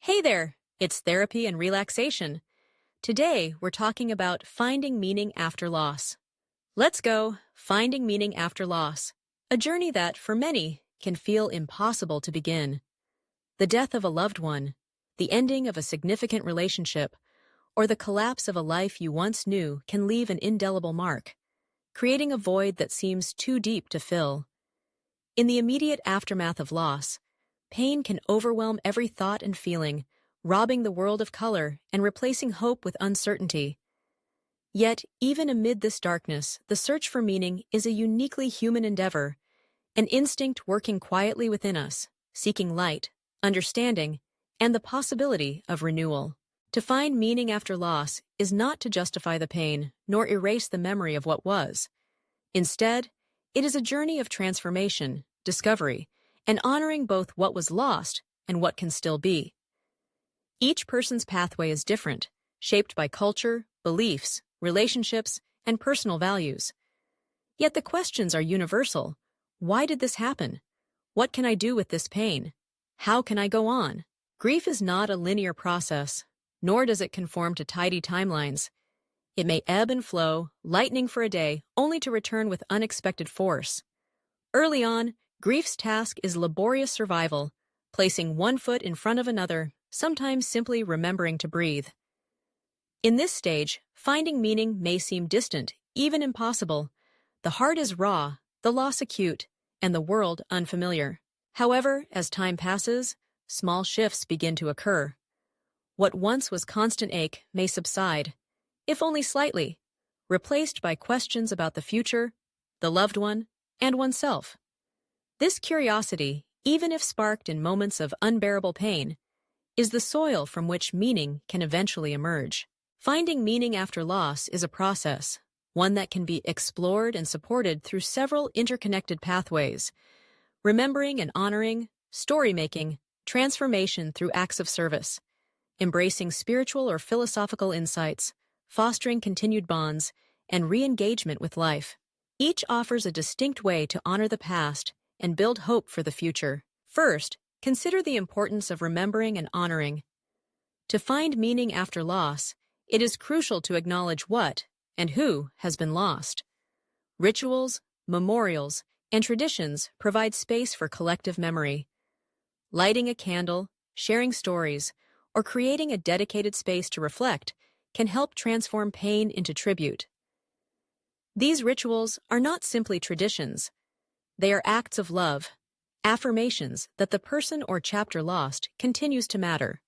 Hey there, it's therapy and relaxation. Today, we're talking about finding meaning after loss. Let's go, finding meaning after loss. A journey that, for many, can feel impossible to begin. The death of a loved one, the ending of a significant relationship, or the collapse of a life you once knew can leave an indelible mark, creating a void that seems too deep to fill. In the immediate aftermath of loss, pain can overwhelm every thought and feeling, robbing the world of color and replacing hope with uncertainty. Yet, even amid this darkness, the search for meaning is a uniquely human endeavor, an instinct working quietly within us, seeking light, understanding, and the possibility of renewal. To find meaning after loss is not to justify the pain, nor erase the memory of what was. Instead, it is a journey of transformation, discovery, and honoring both what was lost and what can still be. Each person's pathway is different, shaped by culture, beliefs, relationships, and personal values. Yet the questions are universal. Why did this happen? What can I do with this pain? How can I go on? Grief is not a linear process, nor does it conform to tidy timelines. It may ebb and flow, lightning for a day, only to return with unexpected force. Early on, grief's task is laborious survival, placing one foot in front of another, sometimes simply remembering to breathe. In this stage, finding meaning may seem distant, even impossible. The heart is raw, the loss acute, and the world unfamiliar. However, as time passes, small shifts begin to occur. What once was constant ache may subside, if only slightly, replaced by questions about the future, the loved one, and oneself. This curiosity, even if sparked in moments of unbearable pain, is the soil from which meaning can eventually emerge. Finding meaning after loss is a process, one that can be explored and supported through several interconnected pathways: remembering and honoring, story-making, transformation through acts of service, embracing spiritual or philosophical insights, fostering continued bonds, and re-engagement with life. Each offers a distinct way to honor the past and build hope for the future. First, consider the importance of remembering and honoring. To find meaning after loss, it is crucial to acknowledge what and who has been lost. Rituals, memorials, and traditions provide space for collective memory. Lighting a candle, sharing stories, or creating a dedicated space to reflect can help transform pain into tribute. These rituals are not simply traditions. They are acts of love, affirmations that the person or chapter lost continues to matter.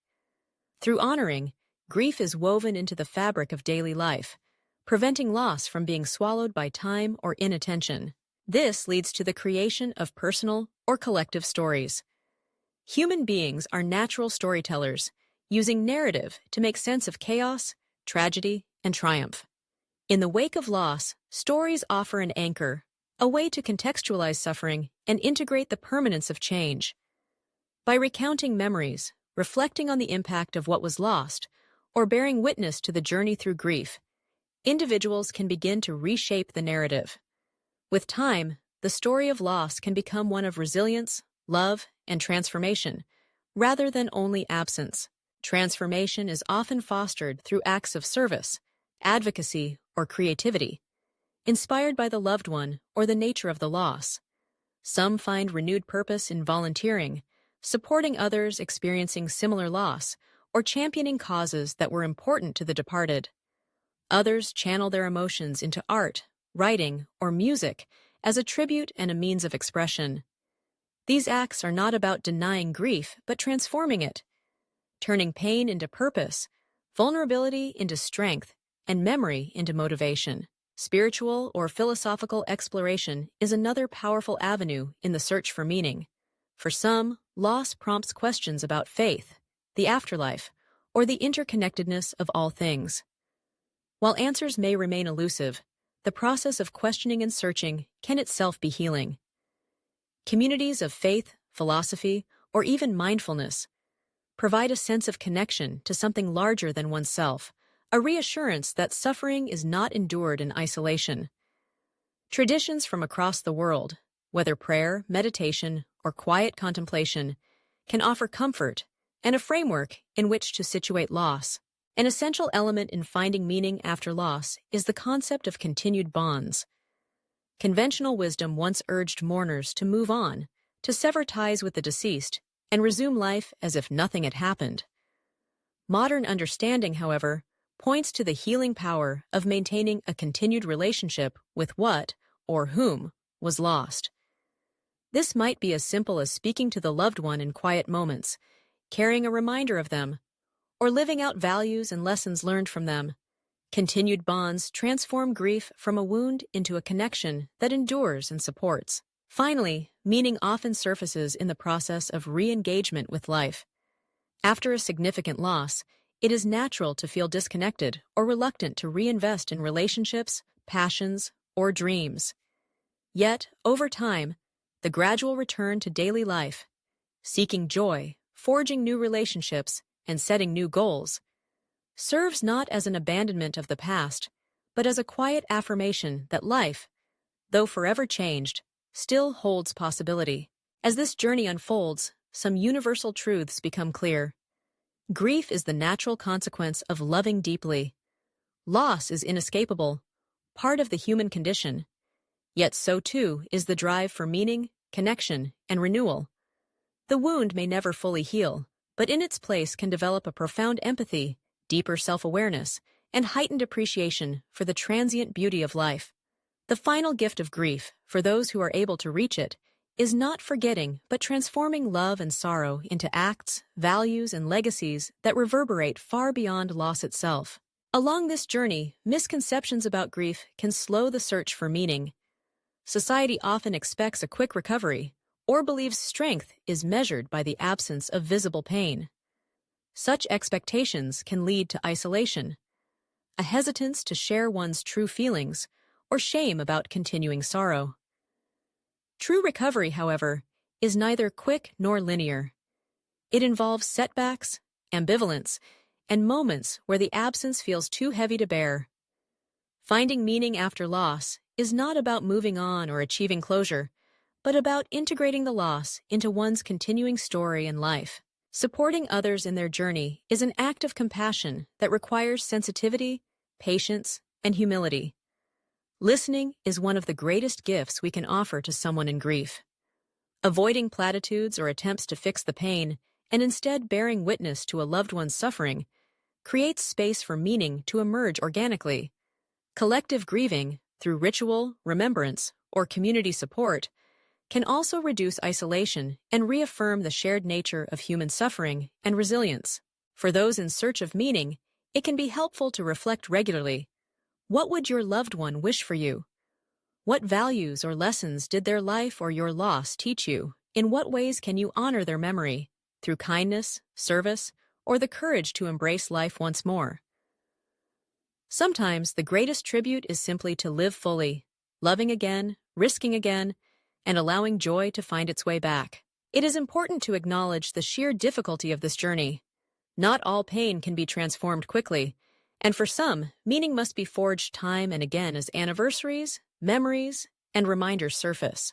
Through honoring, grief is woven into the fabric of daily life, preventing loss from being swallowed by time or inattention. This leads to the creation of personal or collective stories. Human beings are natural storytellers, using narrative to make sense of chaos, tragedy, and triumph. In the wake of loss, stories offer an anchor, a way to contextualize suffering and integrate the permanence of change. By recounting memories, reflecting on the impact of what was lost, or bearing witness to the journey through grief, individuals can begin to reshape the narrative. With time, the story of loss can become one of resilience, love, and transformation, rather than only absence. Transformation is often fostered through acts of service, advocacy, or creativity, inspired by the loved one or the nature of the loss. Some find renewed purpose in volunteering, supporting others experiencing similar loss, or championing causes that were important to the departed. Others channel their emotions into art, writing, or music as a tribute and a means of expression. These acts are not about denying grief, but transforming it, turning pain into purpose, vulnerability into strength, and memory into motivation. Spiritual or philosophical exploration is another powerful avenue in the search for meaning. For some, loss prompts questions about faith, the afterlife, or the interconnectedness of all things. While answers may remain elusive, the process of questioning and searching can itself be healing. Communities of faith, philosophy, or even mindfulness provide a sense of connection to something larger than oneself, a reassurance that suffering is not endured in isolation. Traditions from across the world, whether prayer, meditation, or quiet contemplation, can offer comfort, and a framework in which to situate loss. An essential element in finding meaning after loss is the concept of continued bonds. Conventional wisdom once urged mourners to move on, to sever ties with the deceased, and resume life as if nothing had happened. Modern understanding, however, points to the healing power of maintaining a continued relationship with what, or whom, was lost. This might be as simple as speaking to the loved one in quiet moments, carrying a reminder of them, or living out values and lessons learned from them. Continued bonds transform grief from a wound into a connection that endures and supports. Finally, meaning often surfaces in the process of re-engagement with life. After a significant loss, it is natural to feel disconnected or reluctant to reinvest in relationships, passions, or dreams. Yet, over time, the gradual return to daily life, seeking joy, forging new relationships, and setting new goals, serves not as an abandonment of the past, but as a quiet affirmation that life, though forever changed, still holds possibility. As this journey unfolds, some universal truths become clear. Grief is the natural consequence of loving deeply. Loss is inescapable, part of the human condition. Yet so too is the drive for meaning, connection, and renewal. The wound may never fully heal, but in its place can develop a profound empathy, deeper self-awareness, and heightened appreciation for the transient beauty of life. The final gift of grief, for those who are able to reach it, is not forgetting but transforming love and sorrow into acts, values, and legacies that reverberate far beyond loss itself. Along this journey, misconceptions about grief can slow the search for meaning. Society often expects a quick recovery, or believes strength is measured by the absence of visible pain. Such expectations can lead to isolation, a hesitance to share one's true feelings, or shame about continuing sorrow. True recovery, however, is neither quick nor linear. It involves setbacks, ambivalence, and moments where the absence feels too heavy to bear. Finding meaning after loss is not about moving on or achieving closure, but about integrating the loss into one's continuing story and life. Supporting others in their journey is an act of compassion that requires sensitivity, patience, and humility. Listening is one of the greatest gifts we can offer to someone in grief. Avoiding platitudes or attempts to fix the pain, and instead bearing witness to a loved one's suffering, creates space for meaning to emerge organically. Collective grieving, through ritual, remembrance, or community support, can also reduce isolation and reaffirm the shared nature of human suffering and resilience. For those in search of meaning, it can be helpful to reflect regularly. What would your loved one wish for you? What values or lessons did their life or your loss teach you? In what ways can you honor their memory? Through kindness, service, or the courage to embrace life once more? Sometimes the greatest tribute is simply to live fully, loving again, risking again, and allowing joy to find its way back. It is important to acknowledge the sheer difficulty of this journey. Not all pain can be transformed quickly, and for some, meaning must be forged time and again as anniversaries, memories, and reminders surface.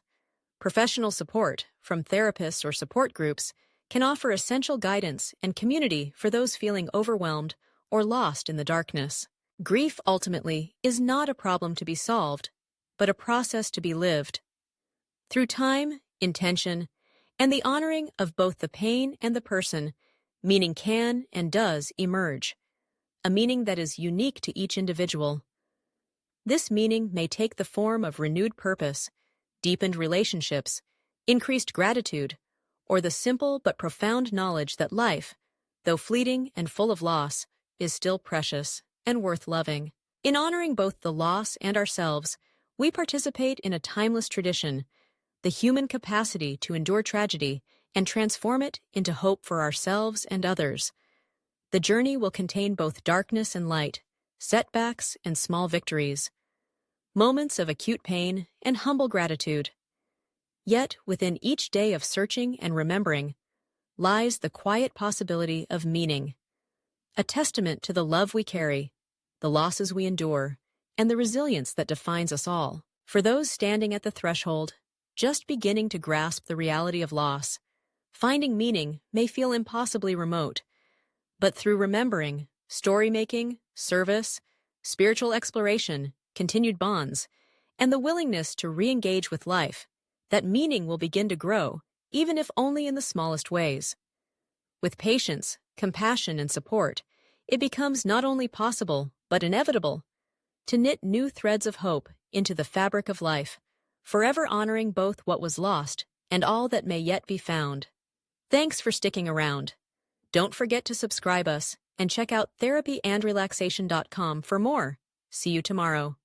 Professional support, from therapists or support groups, can offer essential guidance and community for those feeling overwhelmed or lost in the darkness. Grief, ultimately, is not a problem to be solved, but a process to be lived. Through time, intention, and the honoring of both the pain and the person, meaning can and does emerge, a meaning that is unique to each individual. This meaning may take the form of renewed purpose, deepened relationships, increased gratitude, or the simple but profound knowledge that life, though fleeting and full of loss, is still precious and worth loving. In honoring both the loss and ourselves, we participate in a timeless tradition, the human capacity to endure tragedy and transform it into hope for ourselves and others. The journey will contain both darkness and light, setbacks and small victories, moments of acute pain and humble gratitude. Yet, within each day of searching and remembering, lies the quiet possibility of meaning, a testament to the love we carry, the losses we endure, and the resilience that defines us all. For those standing at the threshold, just beginning to grasp the reality of loss, finding meaning may feel impossibly remote. But through remembering, story-making, service, spiritual exploration, continued bonds, and the willingness to re-engage with life, that meaning will begin to grow, even if only in the smallest ways. With patience, compassion, and support, it becomes not only possible, but inevitable, to knit new threads of hope into the fabric of life, forever honoring both what was lost and all that may yet be found. Thanks for sticking around. Don't forget to subscribe us and check out therapyandrelaxation.com for more. See you tomorrow.